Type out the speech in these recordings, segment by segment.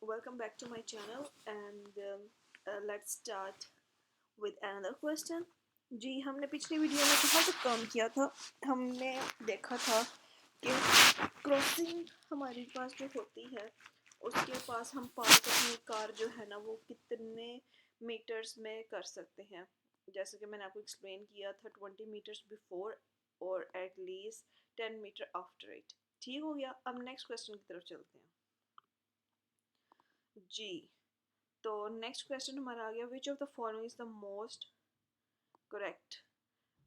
welcome back to my channel and let's start with another question. जी हमने पिछली video में कहाँ तक काम किया था। हमने देखा था कि क्रॉसिंग हमारे पास जो होती है उसके पास हम पार्क अपनी कार जो है ना वो कितने मीटर्स में कर सकते हैं। जैसे कि मैंने आपको एक्सप्लेन किया था 20 मीटर्स बिफोर और at least 10 metre after it. ठीक हो गया। अब नेक्स्ट क्वेश्चन की तरफ चलते हैं जी। तो नेक्स्ट क्वेश्चन हमारा आ गया, which of the following is the most correct.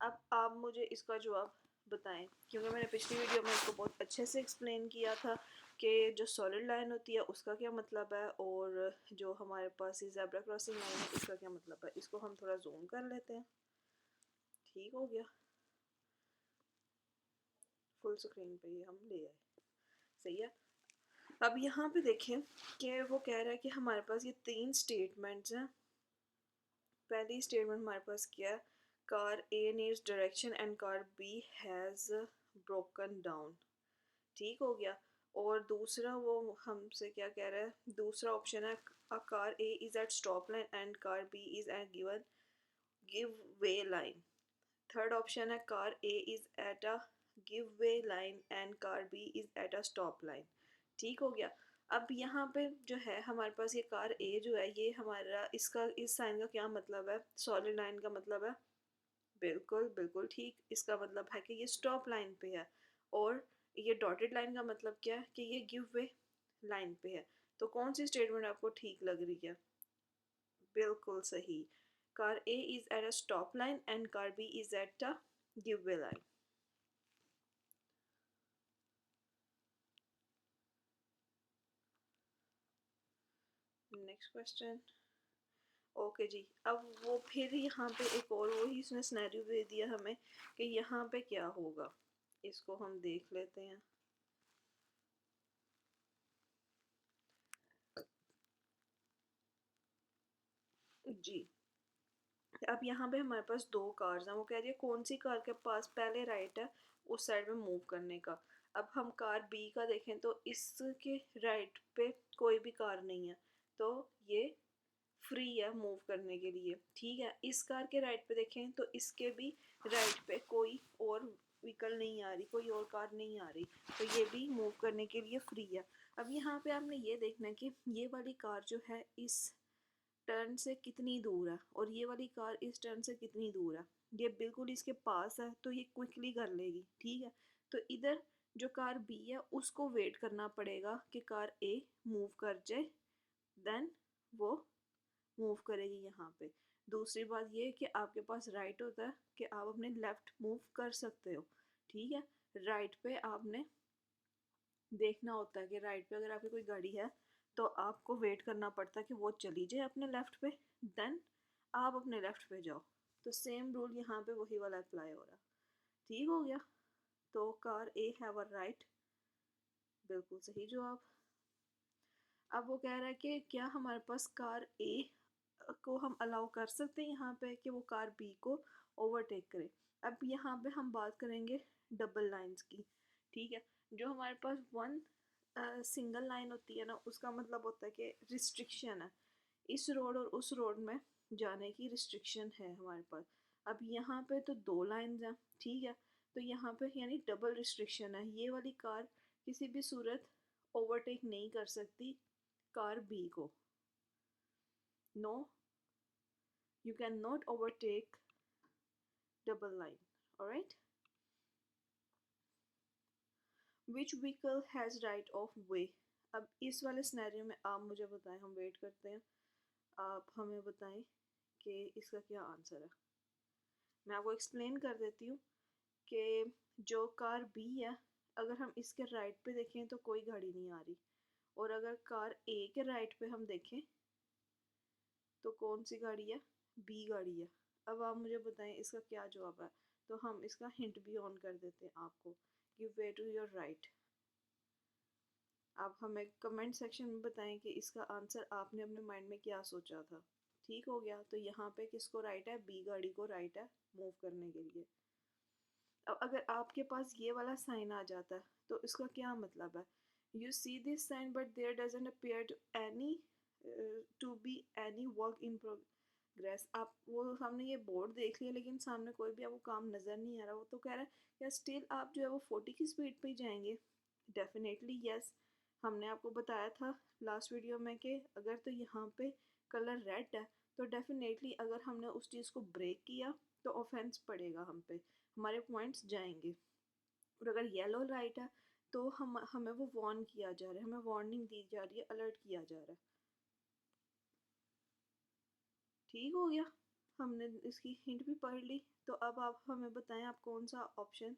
अब आप मुझे इसका जवाब बताएं, क्योंकि मैंने पिछली वीडियो में इसको बहुत अच्छे से एक्सप्लेन किया था कि जो सॉलिड लाइन होती है उसका क्या मतलब है और जो हमारे पास ये ज़ेब्रा क्रॉसिंग लाइन है इसका क्या मतलब है। इसको हम थोड़ा जूम कर लेते हैं। ठीक हो गया, फुल स्क्रीन पे ये हम ले आए। सही है। अब यहाँ पे देखें कि वो कह रहा है कि हमारे पास ये 3 स्टेटमेंट्स हैं। पहली स्टेटमेंट हमारे पास क्या है, car A needs direction and car B has broken down. ठीक हो गया। और दूसरा वो हमसे क्या कह रहा है, दूसरा ऑप्शन है a car A is at stop line and car B is at give way line. Third option है car A is at a give way line and car B is at a stop line. ठीक हो गया। अब यहाँ पे जो है हमारे पास ये कार ए जो है ये हमारा इसका इस साइन का क्या मतलब है, सॉलिड लाइन का मतलब है। बिल्कुल बिल्कुल ठीक, इसका मतलब है कि ये स्टॉप लाइन पे है। और ये डॉटेड लाइन का मतलब क्या है कि ये गिव वे लाइन पे है। तो कौन सी स्टेटमेंट आपको ठीक लग रही है? बिल्कुल सही, car A is at a stop line and car B is at a give way line. Next question. Okay जी। अब वो फिर यहाँ पे एक और वही उसने सिनेरियो दे दिया हमें कि यहाँ पे क्या होगा, इसको हम देख लेते हैं जी। अब यहाँ पे हमारे पास दो कार्स हैं। वो कह रही है कौन सी कार के पास पहले राइट है उस साइड में मूव करने का। अब हम कार बी का देखें तो इसके राइट पे कोई भी कार नहीं है, तो ये फ्री है मूव करने के लिए। ठीक है। इस कार के राइट पे देखें तो इसके भी राइट पे कोई और व्हीकल नहीं आ रही, कोई और कार नहीं आ रही, तो ये भी मूव करने के लिए फ्री है। अब यहाँ पे आपने ये देखना है कि ये वाली कार जो है इस टर्न से कितनी दूर है और ये वाली कार इस टर्न से कितनी दूर है। ये बिल्कुल इसके पास है तो ये क्विकली कर लेगी। ठीक है। तो इधर जो कार बी है उसको वेट करना पड़ेगा कि कार ए मूव कर जाए, देन वो मूव करेगी यहाँ पे। दूसरी बात ये है कि आपके पास राइट होता है कि आप अपने लेफ्ट मूव कर सकते हो। ठीक है। राइट पे आपने देखना होता है कि राइट पे अगर आपकी कोई गाड़ी है तो आपको वेट करना पड़ता है कि वो चली जाए अपने लेफ़्ट पे, देन आप अपने लेफ़्ट पे जाओ। तो सेम रूल यहाँ पे वही वाला अप्लाई हो रहा है। ठीक हो गया। तो car A have a right, बिल्कुल सही जवाब। अब वो कह रहा है कि क्या हमारे पास कार ए को हम अलाउ कर सकते हैं यहाँ पे कि वो कार बी को ओवरटेक करे। अब यहाँ पे हम बात करेंगे डबल लाइंस की। ठीक है। जो हमारे पास वन सिंगल लाइन होती है ना उसका मतलब होता है कि रिस्ट्रिक्शन है, इस रोड और उस रोड में जाने की रिस्ट्रिक्शन है हमारे पास। अब यहाँ पे तो दो लाइंस हैं। ठीक है। तो यहाँ पे यानी डबल रिस्ट्रिक्शन है, ये वाली कार किसी भी सूरत ओवरटेक नहीं कर सकती कार बी को। No, you cannot overtake double line. Alright. Which vehicle has right of way? अब इस वाले सिनेरियो में आप मुझे बताएं, हम वेट करते हैं, आप हमें बताएं कि इसका क्या आंसर है। मैं आपको एक्सप्लेन कर देती हूँ कि जो कार बी है अगर हम इसके राइट पे देखें तो कोई गाड़ी नहीं आ रही, और अगर कार ए के राइट पे हम देखें तो कौन सी गाड़ी है, बी गाड़ी है। अब आप मुझे बताएं इसका क्या जवाब है। तो हम इसका हिंट भी ऑन कर देते हैं आपको, give way to your right. आप हमें कमेंट सेक्शन में बताएं कि इसका आंसर आपने अपने माइंड में क्या सोचा था। ठीक हो गया। तो यहाँ पे किसको राइट है, बी गाड़ी को राइट है मूव करने के लिए। अब अगर आपके पास ये वाला साइन आ जाता है तो इसका क्या मतलब है, You see this sign but there doesn't appear to be any work in progress. आप वो सामने ये बोर्ड देख लिया लेकिन सामने कोई भी आपको काम नज़र नहीं आ रहा। वो तो कह रहा है या स्टिल आप जो है वो 40 की स्पीड पे ही जाएंगे। Definitely yes. हमने आपको बताया था लास्ट वीडियो में कि अगर तो यहाँ पे कलर रेड है तो डेफिनेटली अगर हमने उस चीज़ को ब्रेक किया तो ऑफेंस पड़ेगा हम पे, हमारे पॉइंट्स जाएंगे। और अगर येलो लाइट है तो हमें वो वार्न किया जा रहा है, हमें वार्निंग दी जा रही है, अलर्ट किया जा रहा है। ठीक हो गया, हमने इसकी हिंट भी पढ़ ली। तो अब आप हमें बताएं आप कौन सा ऑप्शन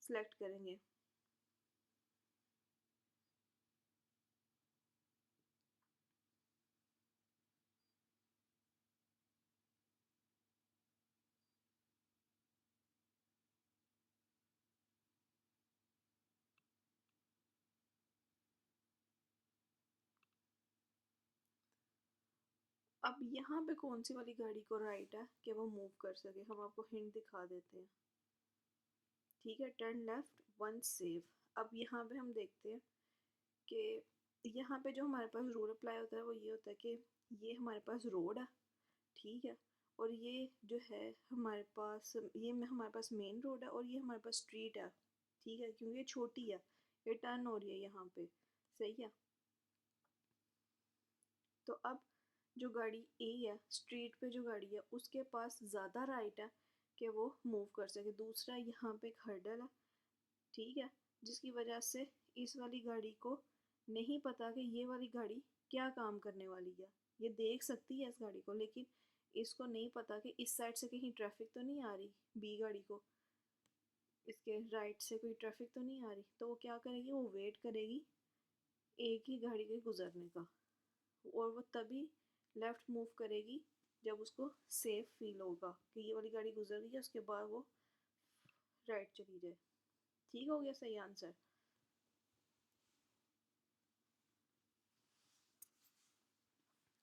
सेलेक्ट करेंगे। अब यहाँ पे कौन सी वाली गाड़ी को राइट है कि वो मूव कर सके, हम आपको हिंट दिखा देते हैं। ठीक है, टर्न लेफ्ट वन सेव। अब यहाँ पे हम देखते हैं कि यहाँ पे जो हमारे पास रूल अप्लाई होता है वो ये होता है कि ये हमारे पास रोड है, ठीक है, और ये जो है हमारे पास ये हमारे पास मेन रोड है और ये हमारे पास स्ट्रीट है। ठीक है, क्योंकि ये छोटी है, ये टर्न हो रही है यहाँ पे, सही है। तो अब जो गाड़ी ए है, स्ट्रीट पे जो गाड़ी है उसके पास ज़्यादा राइट है कि वो मूव कर सके। दूसरा यहाँ पे एक हर्डल है, ठीक है, जिसकी वजह से इस वाली गाड़ी को नहीं पता कि ये वाली गाड़ी क्या काम करने वाली है। ये देख सकती है इस गाड़ी को लेकिन इसको नहीं पता कि इस साइड से कहीं ट्रैफिक तो नहीं आ रही, बी गाड़ी को इसके राइट से कोई ट्रैफिक तो नहीं आ रही। तो वो क्या करेगी, वो वेट करेगी एक ही गाड़ी के गुजरने का, और वो तभी लेफ़्ट मूव करेगी जब उसको सेफ फील होगा कि ये वाली गाड़ी गुजर गई है, उसके बाद वो राइट चली जाए। ठीक हो गया, सही आंसर।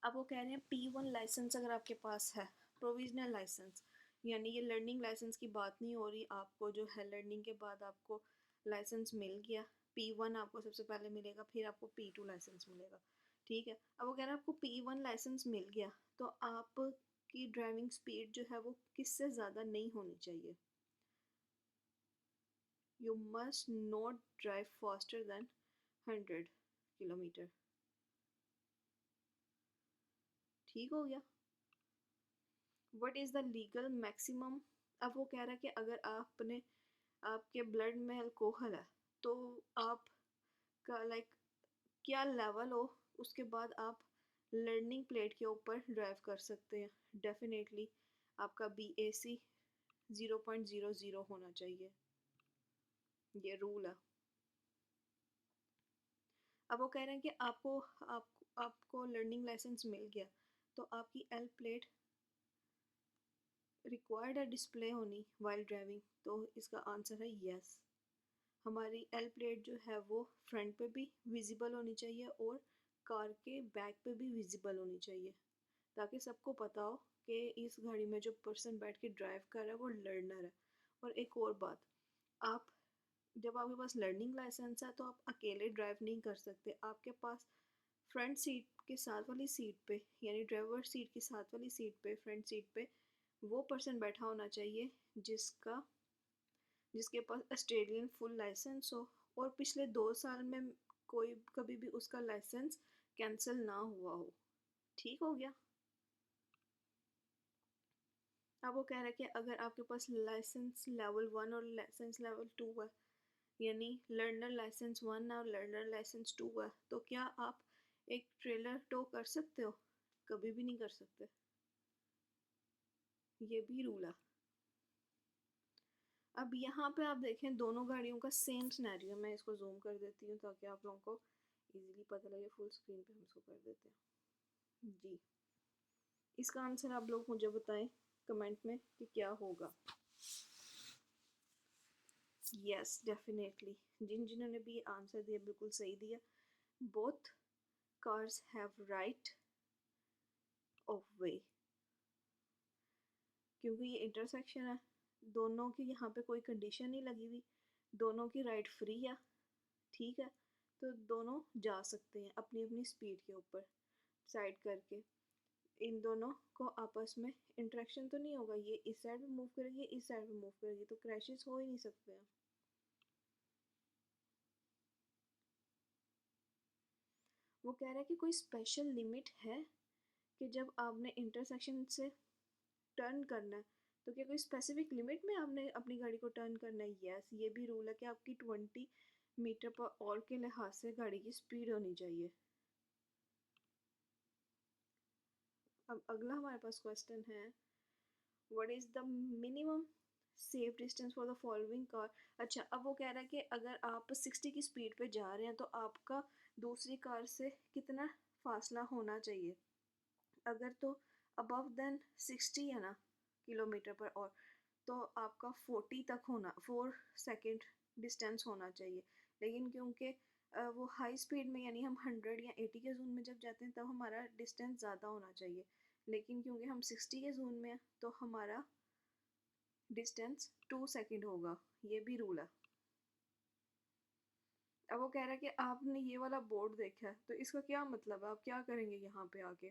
अब वो कह रहे हैं P1 लाइसेंस अगर आपके पास है, प्रोविजनल लाइसेंस, यानी ये लर्निंग लाइसेंस की बात नहीं हो रही, आपको जो है लर्निंग के बाद आपको लाइसेंस मिल गया, P1 आपको सबसे पहले मिलेगा, फिर आपको P2 लाइसेंस मिलेगा। ठीक है, अब वो कह रहे हैं आपको P1 लाइसेंस मिल गया तो आपकी ड्राइविंग स्पीड जो है वो किससे ज़्यादा नहीं होनी चाहिए। You must not drive faster than 100 kilometre. ठीक हो गया। What is the legal maximum. अब वो कह रहा है कि अगर आपके ब्लड में अल्कोहल है तो आपका लाइक क्या लेवल हो उसके बाद आप लर्निंग प्लेट के ऊपर ड्राइव कर सकते हैं। डेफिनेटली आपका BAC 0.00 होना चाहिए, ये रूल है। अब वो कह रहे हैं कि आपको लर्निंग लाइसेंस मिल गया तो आपकी एल प्लेट रिक्वायर्ड है डिस्प्ले होनी वाइल ड्राइविंग। तो इसका आंसर है यस। हमारी एल प्लेट जो है वो फ्रंट पे भी विजिबल होनी चाहिए और कार के बैक पे भी विजिबल होनी चाहिए, ताकि सबको पता हो कि इस गाड़ी में जो पर्सन बैठ के ड्राइव कर रहा है वो लर्नर है। और एक और बात, आप जब आपके पास लर्निंग लाइसेंस है तो आप अकेले ड्राइव नहीं कर सकते। आपके पास फ्रंट सीट के साथ वाली सीट पे, यानी ड्राइवर सीट की साथ वाली सीट पे, फ्रंट सीट पे वो पर्सन बैठा होना चाहिए जिसके पास ऑस्ट्रेलियन फुल लाइसेंस हो और पिछले 2 साल में कोई कभी भी उसका लाइसेंस कैंसिल ना हुआ हो। ठीक हो गया। अब वो कह रहा है कि अगर आपके पास लाइसेंस लेवल 1 और लाइसेंस लेवल 2 है, यानी लर्नर लाइसेंस 1 और लर्नर लाइसेंस 2 है, तो क्या आप एक ट्रेलर टो कर सकते हो? कभी भी नहीं कर सकते, ये भी रूल है। अब यहाँ पे आप देखें दोनों गाड़ियों का सेम सिनेरियो, मैं इसको जूम कर देती हूँ ताकि आप लोगों को इजीली पता लगे। फुल स्क्रीन पे हम इसको कर देते हैं जी। इसका आंसर आप लोग मुझे बताएं कमेंट में कि क्या होगा। यस डेफिनेटली, जिन्होंने भी आंसर दिया बिल्कुल सही दिया। Both cars have right of वे, क्योंकि ये इंटरसेक्शन है, दोनों की यहाँ पे कोई कंडीशन नहीं लगी हुई, दोनों की राइट फ्री है। ठीक है, तो दोनों जा सकते हैं अपनी अपनी स्पीड के ऊपर साइड करके। इन दोनों को आपस में इंटरेक्शन तो नहीं होगा, ये इस साइड में मूव करेगी, इस साइड में मूव करेगी, तो क्रैशेस हो ही नहीं सकते हैं। वो कह रहा है कि कोई स्पेशल लिमिट है कि जब आपने इंटरसेक्शन से टर्न करना है तो क्या कोई स्पेसिफिक लिमिट में आपने अपनी गाड़ी को टर्न करना है? यस, ये भी रूल है कि आपकी 20 मीटर पर आवर के लिहाज से गाड़ी की स्पीड होनी चाहिए। अब अगला हमारे पास क्वेश्चन है, what is the minimum safe distance for the following car. अच्छा, अब वो कह रहा है कि अगर आप 60 की स्पीड पे जा रहे हैं तो आपका दूसरी कार से कितना फासला होना चाहिए। अगर तो अबव देन 60 है ना किलोमीटर पर आवर, तो आपका 40 तक होना, 4 सेकेंड डिस्टेंस होना चाहिए। लेकिन क्योंकि वो हाई स्पीड में यानी हम 100 या 80 के जोन में जब जाते हैं तब हमारा डिस्टेंस ज़्यादा होना चाहिए। लेकिन क्योंकि हम 60 के जोन में हैं तो हमारा डिस्टेंस 2 सेकेंड होगा। ये भी रूल है। अब वो कह रहा है कि आपने ये वाला बोर्ड देखा है तो इसका क्या मतलब है, आप क्या करेंगे यहाँ पे आके।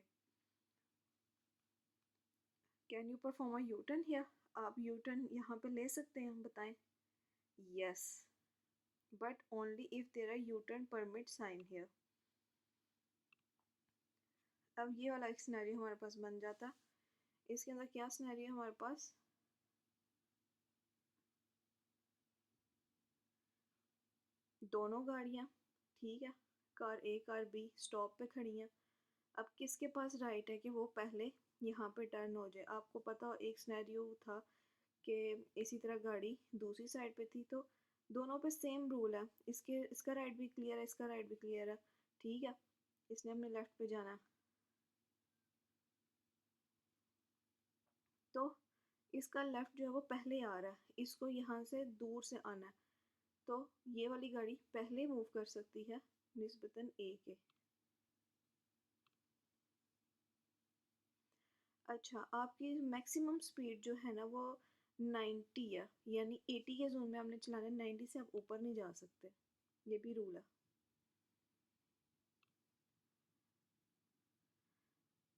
Can you perform a U turn here, आप यू टर्न यहाँ पे ले सकते हैं, बताएं। Yes, but only if there are U turn permit sign here. अब ये वाला एक सिनेरियो हमारे पास बन जाता। इसके अंदर क्या सिनेरियो हमारे पास, दोनों गाड़ियाँ, ठीक है, car A car be stop पे खड़ी हैं। अब किसके पास राइट है कि वो पहले यहाँ पे टर्न हो जाए। आपको पता हो एक सिनेरियो था कि इसी तरह गाड़ी दूसरी साइड पे थी, तो दोनों पे सेम रूल है, इसका राइट भी क्लियर है, इसका राइट भी क्लियर है, ठीक है। इसने हमने लेफ्ट पे जाना है तो इसका लेफ्ट जो है वो पहले आ रहा है, इसको यहाँ से दूर से आना है, तो ये वाली गाड़ी पहले मूव कर सकती है निस्बतन ए के। अच्छा, आपकी मैक्सिमम स्पीड जो है ना वो 90 है, यानी 80 के जोन में आपने चलाना है, 90 से आप ऊपर नहीं जा सकते, ये भी रूल है।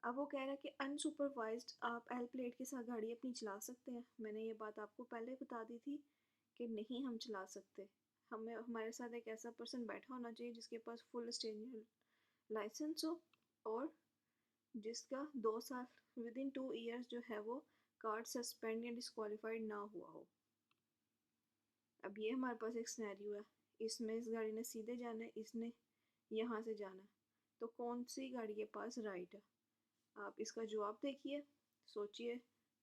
अब वो कह रहा है कि अनसुपरवाइज्ड आप एल प्लेट के साथ गाड़ी अपनी चला सकते हैं। मैंने ये बात आपको पहले बता दी थी कि नहीं हम चला सकते। हमें हमारे साथ एक ऐसा पर्सन बैठा होना चाहिए जिसके पास फुल स्टेरिंग लाइसेंस हो और जिसका 2 साल विद इन 2 ईयर्स जो है वो कार्ड सस्पेंड या डिस्क्वालीफाइड ना हुआ हो। अब ये हमारे पास एक सिनेरियो है, इसमें इस गाड़ी ने सीधे जाना है, इसने यहाँ से जाना है, तो कौन सी गाड़ी के पास राइट है। आप इसका जवाब देखिए, सोचिए,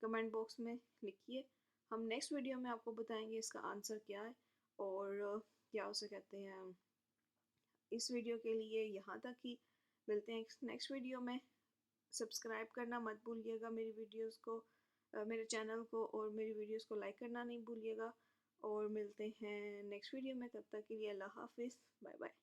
कमेंट बॉक्स में लिखिए। हम नेक्स्ट वीडियो में आपको बताएंगे इसका आंसर क्या है। और क्या उसे कहते हैं, इस वीडियो के लिए यहाँ तक ही। मिलते हैं नेक्स्ट वीडियो में। सब्सक्राइब करना मत भूलिएगा मेरी वीडियोस को, मेरे चैनल को, और मेरी वीडियोस को लाइक करना नहीं भूलिएगा। और मिलते हैं नेक्स्ट वीडियो में, तब तक के लिए अल्लाह हाफिज़, बाय बाय।